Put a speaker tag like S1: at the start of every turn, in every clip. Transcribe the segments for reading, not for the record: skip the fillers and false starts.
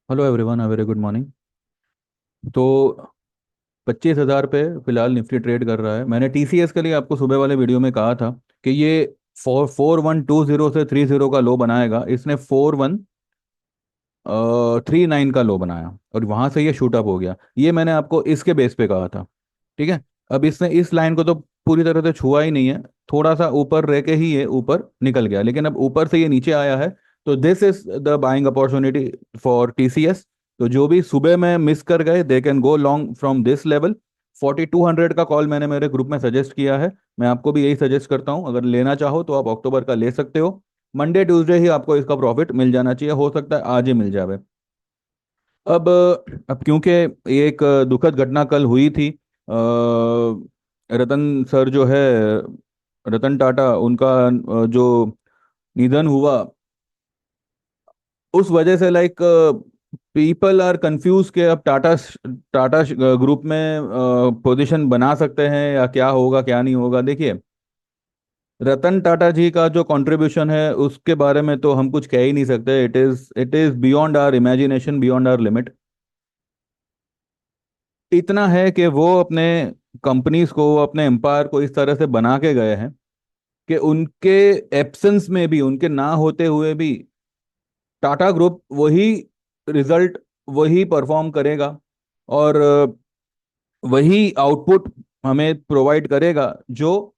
S1: Hello everyone, a very good morning. तो 25,000 पे फिलहाल निफ्टी ट्रेड कर रहा है। मैंने टीसीएस के लिए आपको सुबह वाले वीडियो में कहा था कि ये 4120 से 30 का लो बनाएगा। इसने 4139 का लो बनाया और वहां से ये शूट अप हो गया। ये मैंने आपको इसके बेस पे कहा था। ठीक है। अब इसने इस लाइन को तो पूरी तरह से छुआ ही नहीं है। थोड़ा सा ऊपर रह के ही ये ऊपर निकल गया, लेकिन अब ऊपर से ये नीचे आया है। तो this is the buying opportunity for TCS. तो जो भी सुबह में मिस कर गए, they can go long from this level. 4200 का कॉल मैंने मेरे ग्रुप में सजेस्ट किया है। मैं आपको भी यही सजेस्ट करता हूँ, अगर लेना चाहो तो आप अक्टूबर का ले सकते हो। मंडे ट्यूसडे ही आपको इसका प्रॉफिट मिल जाना चाहिए, हो सकता है आज ही मिल जाए। अब अब क्योंकि ये एक दुखद घटना कल हुई थी। रतन सर जो है, रतन टाटा, उनका जो निधन हुआ, उस वजह से लाइक पीपल आर कंफ्यूज के अब टाटा टाटा ग्रुप में पोजीशन बना सकते हैं या क्या होगा क्या नहीं होगा। देखिए, रतन टाटा जी का जो कंट्रीब्यूशन है उसके बारे में तो हम कुछ कह ही नहीं सकते। It is beyond our imagination, beyond our limit. इतना है कि वो अपने कंपनीज को, अपने एम्पायर को इस तरह से बना के गए हैं कि उनके एब्सेंस में भी, उनके ना होते हुए भी टाटा ग्रुप वही रिजल्ट, वही परफॉर्म करेगा और वही आउटपुट हमें प्रोवाइड करेगा जो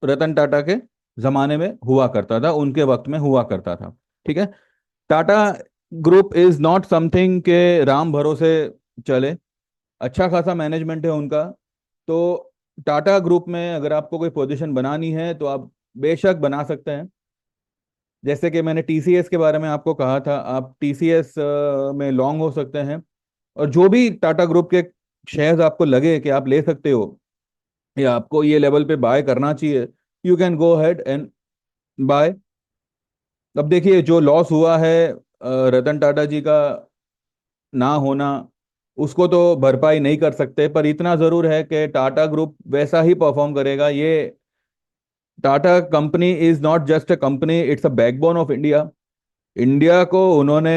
S1: रतन टाटा के जमाने में हुआ करता था, उनके वक्त में हुआ करता था। ठीक है। Tata group is not something के राम भरोसे चले। अच्छा खासा मैनेजमेंट है उनका। तो टाटा ग्रुप में अगर आपको कोई पोजीशन बनानी है तो आप बेशक बना सकते हैं। जैसे कि मैंने टीसीएस के बारे में आपको कहा था, आप टीसीएस में लॉन्ग हो सकते हैं। और जो भी टाटा ग्रुप के शेयर्स आपको लगे कि आप ले सकते हो या आपको ये लेवल पे बाय करना चाहिए, you can go head and buy. अब देखिए, जो लॉस हुआ है रतन टाटा जी का ना होना, उसको तो भरपाई नहीं कर सकते, पर इतना जरूर है कि टाटा ग्रुप वैसा ही परफॉर्म करेगा। ये Tata company is not just a company, it's a backbone of India. India को उन्होंने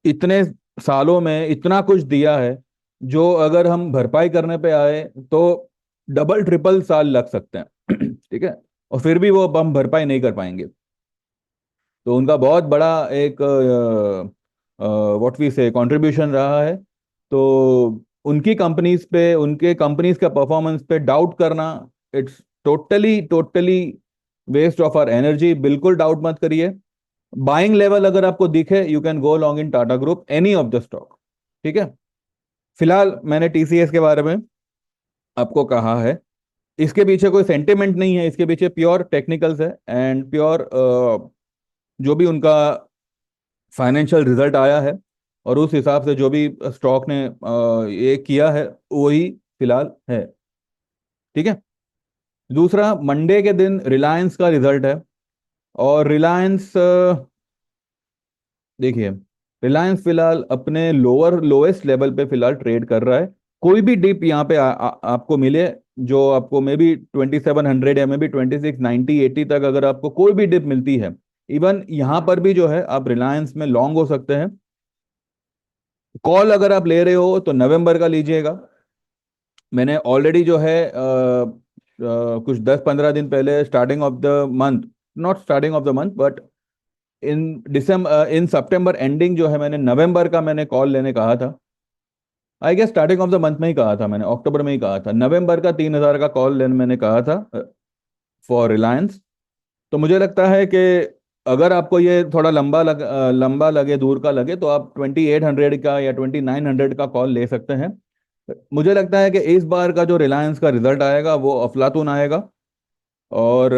S1: इतने सालों में इतना कुछ दिया है, जो अगर हम भरपाई करने पे आए तो डबल ट्रिपल साल लग सकते हैं। ठीक है। और फिर भी वो हम भरपाई नहीं कर पाएंगे। तो उनका बहुत बड़ा एक व्हाट वी से कंट्रीब्यूशन रहा है। तो उनकी कंपनीज पे, उनके कंपनीज का परफॉर्मेंस पे डाउट करना, it's totally totally waste of our energy. बिल्कुल डाउट मत करिए। बाइंग लेवल अगर आपको दिखे, you can go long in Tata group, any of the stock. ठीक है। फिलहाल मैंने टीसीएस के बारे में आपको कहा है। इसके पीछे कोई सेंटिमेंट नहीं है, इसके पीछे प्योर टेक्निकल्स है एंड प्योर जो भी उनका फाइनेंशियल रिजल्ट आया है और उस हिसाब से जो भी स्टॉक ने ये किया है, वही फिलहाल है। ठीक है। दूसरा, मंडे के दिन रिलायंस का रिजल्ट है। और रिलायंस, देखिए, रिलायंस फिलहाल अपने लोएस्ट लेवल पे फिलहाल ट्रेड कर रहा है। कोई भी डिप यहाँ पे आपको मिले, जो आपको मे बी 2700 या मे बी 2690 80 तक अगर आपको कोई भी डिप मिलती है, इवन यहाँ पर भी जो है आप रिलायंस में लॉन्ग हो सकते हैं। कॉल अगर आप ले रहे हो तो नवंबर का लीजिएगा। मैंने ऑलरेडी जो है कुछ 10-15 दिन पहले, starting of the month, not starting of the month but in December, in September ending जो है, मैंने नवंबर का मैंने कॉल लेने कहा था। I guess starting of the month में ही कहा था मैंने, अक्टूबर में ही कहा था। नवंबर का 3000 का कॉल लेने मैंने कहा था फॉर रिलायंस। तो मुझे लगता है कि अगर आपको ये थोड़ा लंबा लगे, दूर का लगे, तो आप 2800 का या 2900 का कॉल ले सकते हैं। मुझे लगता है कि इस बार का जो रिलायंस का रिजल्ट आएगा वो अफलातून आएगा। और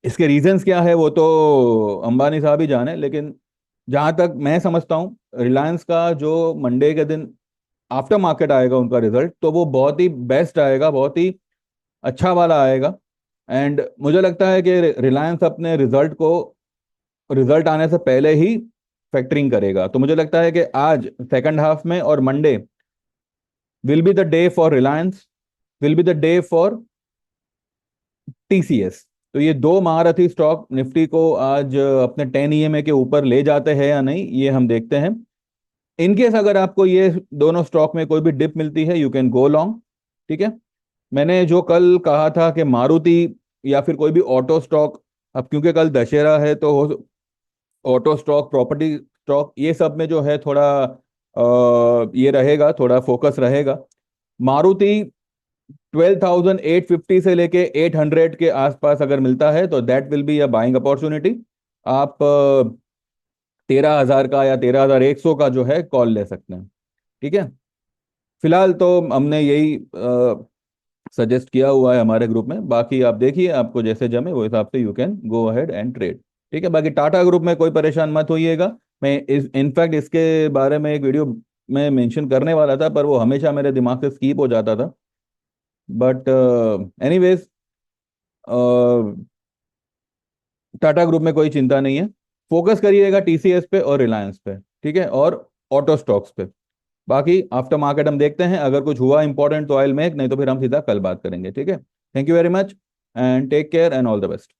S1: इसके रीजंस क्या है वो तो अंबानी साहब ही जाने, लेकिन जहां तक मैं समझता हूँ, रिलायंस का जो मंडे के दिन आफ्टर मार्केट आएगा उनका रिजल्ट, तो वो बहुत ही बेस्ट आएगा, बहुत ही अच्छा वाला आएगा। एंड मुझे लगता है कि रिलायंस अपने रिजल्ट आने से पहले ही फैक्टरिंग करेगा। तो मुझे लगता है कि आज सेकंड हाफ में और Monday will be the day for Reliance, will be the day for TCS. तो ये दो महारथी स्टॉक निफ्टी को आज अपने 10 EMA के ऊपर ले जाते हैं या नहीं, ये हम देखते हैं। इनकेस अगर आपको ये दोनों स्टॉक में कोई भी डिप मिलती है, यू कैन गो लॉन्ग। ठीक है। मैंने जो कल कहा था कि मारुति या फिर कोई भी ऑटो स्टॉक, अब क्योंकि कल दशहरा है तो ऑटो स्टॉक, प्रॉपर्टी स्टॉक, ये सब में जो है थोड़ा ये रहेगा, थोड़ा फोकस रहेगा। मारुति 12,850 से लेके 800 के आसपास अगर मिलता है तो that will be a buying opportunity. आप 13,000 का या 13,100 का जो है कॉल ले सकते हैं। ठीक है। फिलहाल तो हमने यही सजेस्ट किया हुआ है हमारे ग्रुप में, बाकी आप देखिए आपको जैसे जमे वो हिसाब से you can go ahead and trade. ठीक है। बाकी टाटा ग्रुप में कोई परेशान मत होइएगा। मैं इनफैक्ट इसके बारे में एक वीडियो में मेंशन करने वाला था, पर वो हमेशा मेरे दिमाग से स्कीप हो जाता था। बट एनीवेज, टाटा ग्रुप में कोई चिंता नहीं है। फोकस करिएगा TCS पे और रिलायंस पे। ठीक है। और ऑटो स्टॉक्स पे। बाकी आफ्टर मार्केट हम देखते हैं, अगर कुछ हुआ इंपॉर्टेंट तो आई विल मेक, नहीं तो फिर हम सीधा कल बात करेंगे। ठीक है। Thank you very much and take care and all the best.